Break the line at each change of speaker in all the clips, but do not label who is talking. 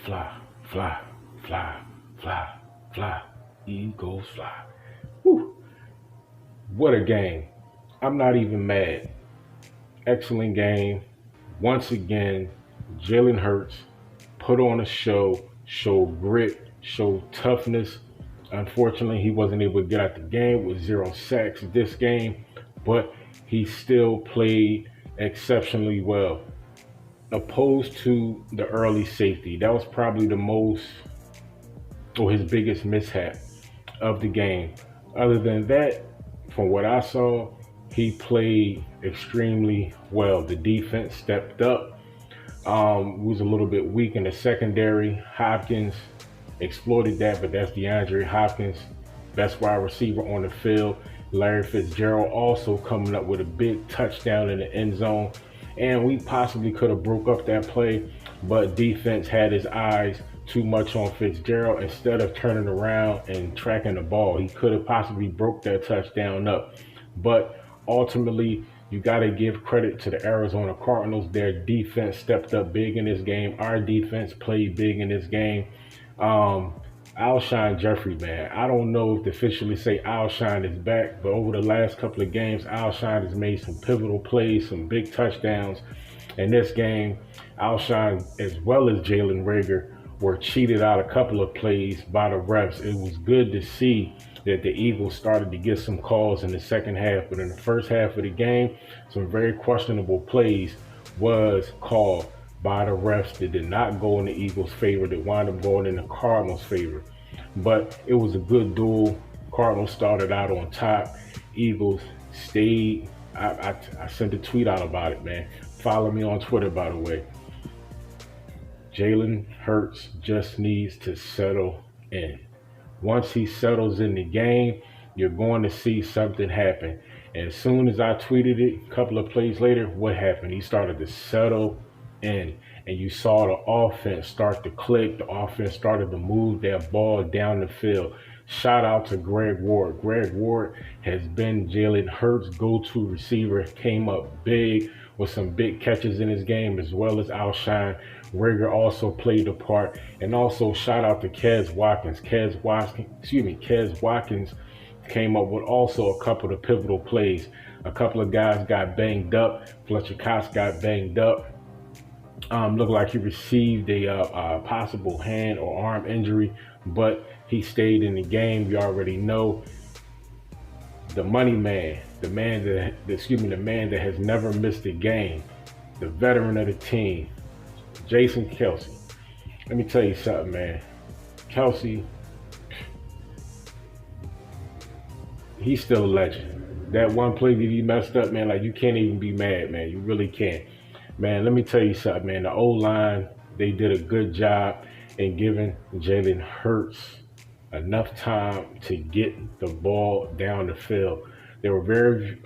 fly, fly, fly, fly, fly. Eagles fly. Whew, what a game. I'm not even mad. Excellent game. Once again, Jalen Hurts put on a show, showed grit, showed toughness. Unfortunately, he wasn't able to get out the game with 0 sacks this game, but he still played exceptionally well. Opposed to the early safety, that was probably the most or his biggest mishap of the game. Other than that, from what I saw, he played extremely well. The defense stepped up. Was a little bit weak in the secondary. Hopkins exploited that, but that's DeAndre Hopkins, best wide receiver on the field. Larry Fitzgerald also coming up with a big touchdown in the end zone. And we possibly could have broke up that play, but defense had his eyes too much on Fitzgerald. Instead of turning around and tracking the ball, he could have possibly broke that touchdown up. But ultimately, you got to give credit to the Arizona Cardinals. Their defense stepped up big in this game. Our defense played big in this game. Um, Alshon Jeffrey, man, I don't know if to officially say Alshon is back, but over the last couple of games, Alshon has made some pivotal plays, some big touchdowns. In this game, Alshon, as well as Jalen Rager, were cheated out a couple of plays by the refs. It was good to see that the Eagles started to get some calls in the second half, but in the first half of the game, some very questionable plays was called by the refs that did not go in the Eagles' favor, that wound up going in the Cardinals' favor. But it was a good duel. Cardinals started out on top. Eagles stayed. I sent a tweet out about it, man. Follow me on Twitter, by the way. Jalen Hurts just needs to settle in. Once he settles in the game, you're going to see something happen. And as soon as I tweeted it, a couple of plays later, what happened? He started to settle in. And you saw the offense start to click. The offense started to move that ball down the field. Shout out to Greg Ward. Greg Ward has been Jalen Hurts' go-to receiver. Came up big with some big catches in his game, as well as Alshon. Rager also played a part. And also shout out to Kez Watkins. Kez Watkins came up with also a couple of pivotal plays. A couple of guys got banged up. Fletcher Cox got banged up. Looked like he received a possible hand or arm injury, but he stayed in the game. You already know the money man, the man that has never missed a game, the veteran of the team, Jason Kelsey. Let me tell you something, man. Kelsey, he's still a legend. That one play that he messed up, man, like you can't even be mad, man. You really can't. Man, let me tell you something, man. The O-line, they did a good job in giving Jalen Hurts enough time to get the ball down the field. There were very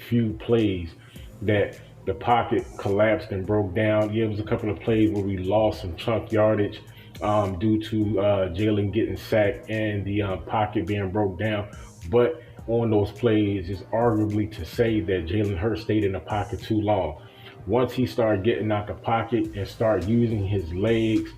few plays that the pocket collapsed and broke down. Yeah, it was a couple of plays where we lost some chunk yardage due to Jalen getting sacked and the pocket being broke down. But on those plays, it's arguably to say that Jalen Hurts stayed in the pocket too long. Once he started getting out the pocket and started using his legs,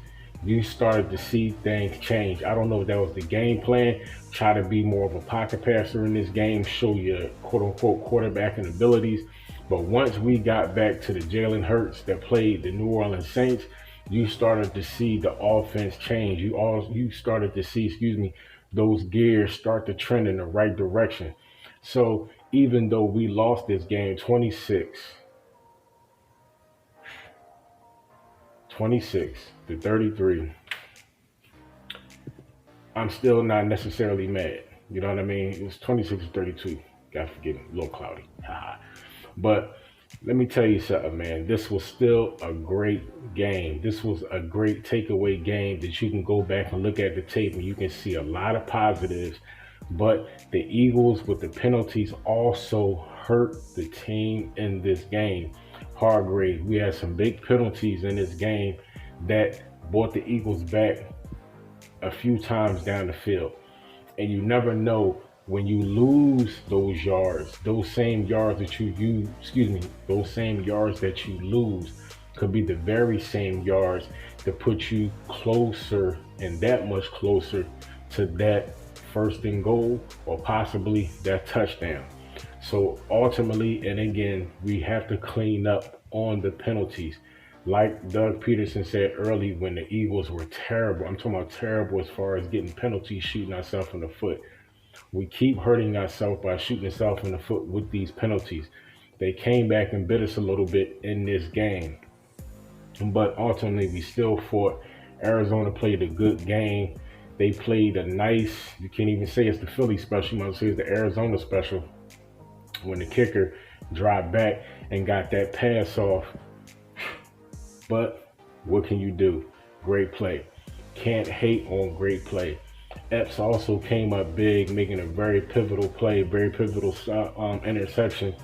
you started to see things change. I don't know if that was the game plan. Try to be more of a pocket passer in this game, show your quote-unquote quarterbacking abilities. But once we got back to the Jalen Hurts that played the New Orleans Saints, you started to see the offense change. You started to see, those gears start to trend in the right direction. So even though we lost this game 26-33, I'm still not necessarily mad. You know what I mean? It was 26-32. God forgive me, a little cloudy. But let me tell you something, man. This was still a great game. This was a great takeaway game that you can go back and look at the tape and you can see a lot of positives. But the Eagles with the penalties also hurt the team in this game. Hargrave, we had some big penalties in this game that brought the Eagles back a few times down the field. And you never know when you lose those yards, those same yards that you lose, could be the very same yards to put you closer and that much closer to that first and goal or possibly that touchdown. So ultimately, and again, we have to clean up on the penalties. Like Doug Peterson said early when the Eagles were terrible, I'm talking about terrible as far as getting penalties, shooting ourselves in the foot. We keep hurting ourselves by shooting ourselves in the foot with these penalties. They came back and bit us a little bit in this game, but ultimately we still fought. Arizona played a good game. They played a nice, you can't even say it's the Philly special, you might say it's the Arizona special when the kicker dropped back and got that pass off. But what can you do? Great play. Can't hate on great play. Epps also came up big, making a very pivotal play, very pivotal interception.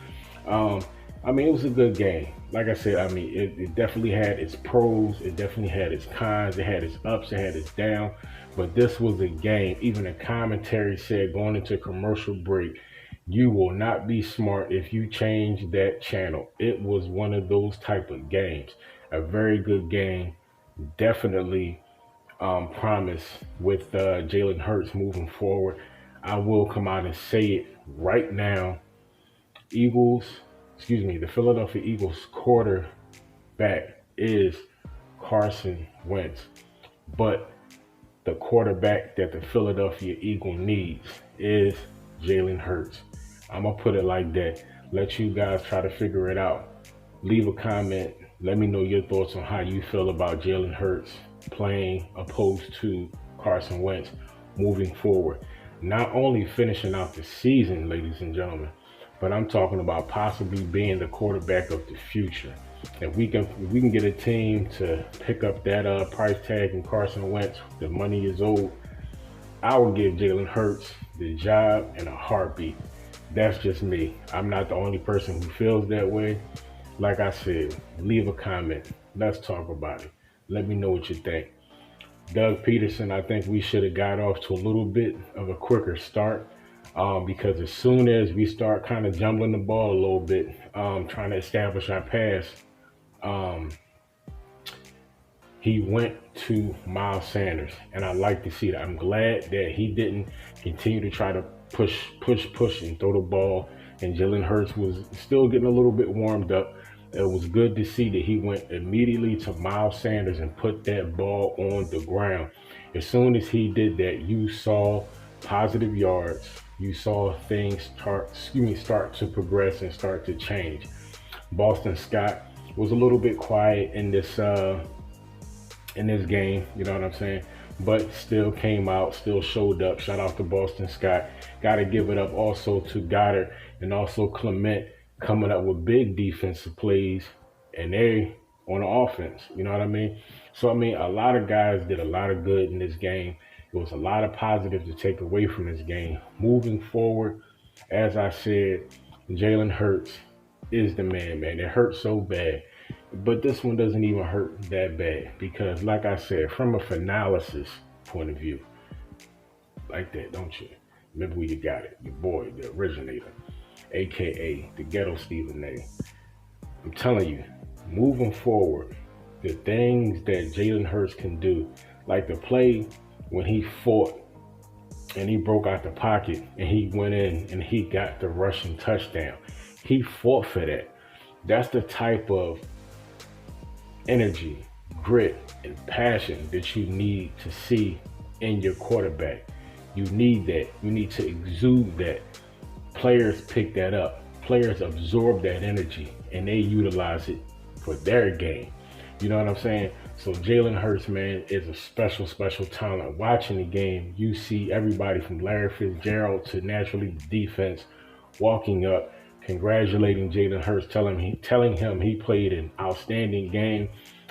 Um, I mean, it was a good game. Like I said, I mean, it definitely had its pros, it definitely had its cons, it had its ups, it had its downs. But this was a game. Even the commentary said going into commercial break, you will not be smart if you change that channel. It was one of those type of games. A very good game. Definitely promise with Jalen Hurts moving forward. I will come out and say it right now. Eagles, excuse me, the Philadelphia Eagles quarterback is Carson Wentz. But the quarterback that the Philadelphia Eagle needs is Jalen Hurts. I'm going to put it like that. Let you guys try to figure it out. Leave a comment. Let me know your thoughts on how you feel about Jalen Hurts playing opposed to Carson Wentz moving forward. Not only finishing out the season, ladies and gentlemen, but I'm talking about possibly being the quarterback of the future. If we can get a team to pick up that price tag in Carson Wentz, the money is owed. I will give Jalen Hurts the job in a heartbeat. That's just me. I'm not the only person who feels that way. Like I said, leave a comment. Let's talk about it. Let me know what you think. Doug Peterson, I think we should have got off to a little bit of a quicker start because as soon as we start kind of jumbling the ball a little bit, trying to establish our pass, um, he went to Miles Sanders, and I like to see that. I'm glad that he didn't continue to try to push, and throw the ball. And Jalen Hurts was still getting a little bit warmed up. It was good to see that he went immediately to Miles Sanders and put that ball on the ground. As soon as he did that, you saw positive yards. You saw things start to progress and start to change. Boston Scott was a little bit quiet in this game, you know what I'm saying? But still came out, still showed up. Shout out to Boston Scott. Got to give it up also to Goddard and also Clement coming up with big defensive plays, and they on the offense, you know what I mean? So, I mean, a lot of guys did a lot of good in this game. There was a lot of positive to take away from this game. Moving forward, as I said, Jalen Hurts is the man. It hurts so bad. But this one doesn't even hurt that bad because, like I said, from a finalysis point of view, like that, don't you? Remember where you got it. Your boy, the originator, aka the ghetto Stephen A. I'm telling you, moving forward, the things that Jalen Hurts can do, like the play when he fought and he broke out the pocket and he went in and he got the rushing touchdown. He fought for that. That's the type of energy, grit, and passion that you need to see in your quarterback. You need that. You need to exude that. Players pick that up. Players absorb that energy and they utilize it for their game. You know what I'm saying? So Jalen Hurts, man, is a special, special talent. Watching the game, you see everybody from Larry Fitzgerald to naturally the defense walking up, congratulating Jalen Hurts, telling him he played an outstanding game.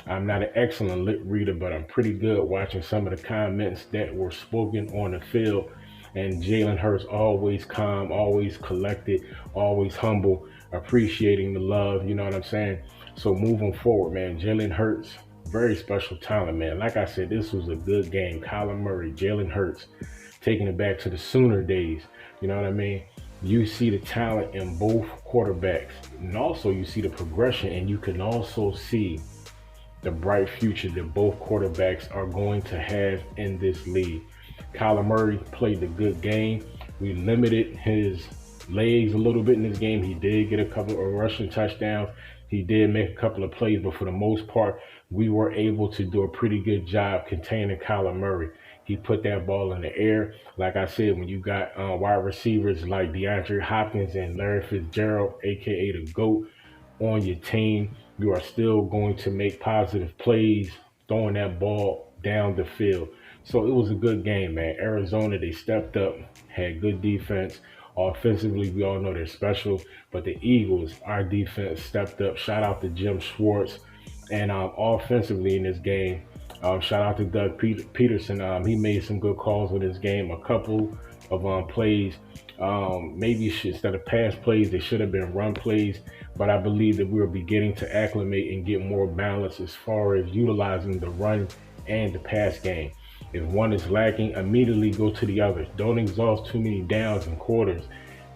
I'm not an excellent lip reader, but I'm pretty good watching some of the comments that were spoken on the field. And Jalen Hurts always calm, always collected, always humble, appreciating the love. You know what I'm saying? So moving forward, man, Jalen Hurts, very special talent, man. Like I said, this was a good game. Kyler Murray, Jalen Hurts, taking it back to the Sooner days. You know what I mean? You see the talent in both quarterbacks, and also you see the progression, and you can also see the bright future that both quarterbacks are going to have in this league. Kyler Murray played a good game. We limited his legs a little bit in this game. He did get a couple of rushing touchdowns. He did make a couple of plays, but for the most part, we were able to do a pretty good job containing Kyler Murray. He put that ball in the air. Like I said, when you got wide receivers like DeAndre Hopkins and Larry Fitzgerald, aka the GOAT, on your team, you are still going to make positive plays throwing that ball down the field. So it was a good game, man. Arizona, they stepped up, had good defense. Offensively, we all know they're special, but the Eagles, our defense stepped up. Shout out to Jim Schwartz. And offensively in this game, shout out to Doug Peterson. He made some good calls in this game. A couple of plays, maybe instead of pass plays, they should have been run plays. But I believe that we are beginning to acclimate and get more balance as far as utilizing the run and the pass game. If one is lacking, immediately go to the other. Don't exhaust too many downs and quarters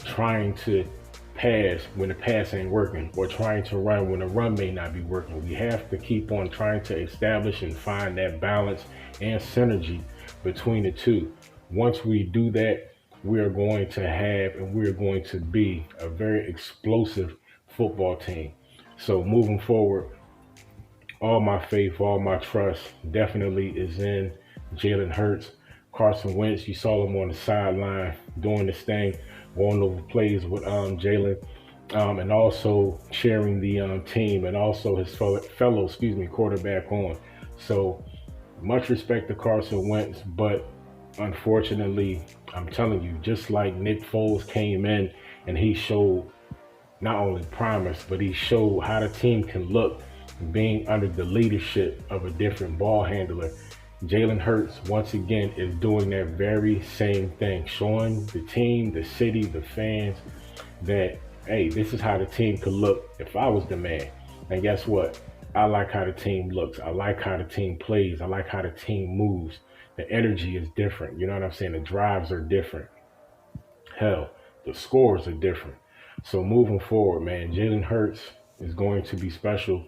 trying to pass when the pass ain't working, or trying to run when the run may not be working. We have to keep on trying to establish and find that balance and synergy between the two. Once we do that, we are going to have and we are going to be a very explosive football team. So moving forward, all my faith, all my trust definitely is in Jalen Hurts. Carson Wentz, you saw him on the sideline doing this thing, going over plays with Jalen, and also cheering the team and also his fellow quarterback on. So much respect to Carson Wentz, but unfortunately, I'm telling you, just like Nick Foles came in and he showed not only promise, but he showed how the team can look being under the leadership of a different ball handler. Jalen Hurts, once again, is doing that very same thing, showing the team, the city, the fans that, hey, this is how the team could look if I was the man. And guess what? I like how the team looks. I like how the team plays. I like how the team moves. The energy is different. You know what I'm saying? The drives are different. Hell, the scores are different. So moving forward, man, Jalen Hurts is going to be special.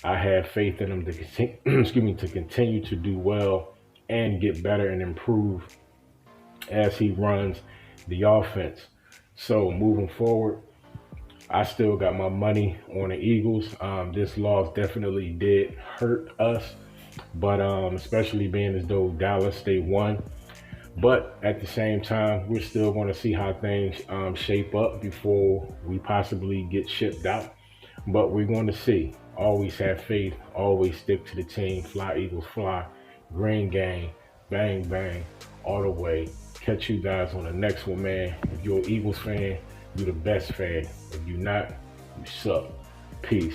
I have faith in him to continue, to continue to do well and get better and improve as he runs the offense. So moving forward, I still got my money on the Eagles. This loss definitely did hurt us, but especially being as though Dallas they won. But at the same time, we're still going to see how things shape up before we possibly get shipped out. But we're going to see. Always have faith. Always stick to the team. Fly, Eagles, fly. Green gang. Bang, bang. All the way. Catch you guys on the next one, man. If you're an Eagles fan, you're the best fan. If you're not, you suck. Peace.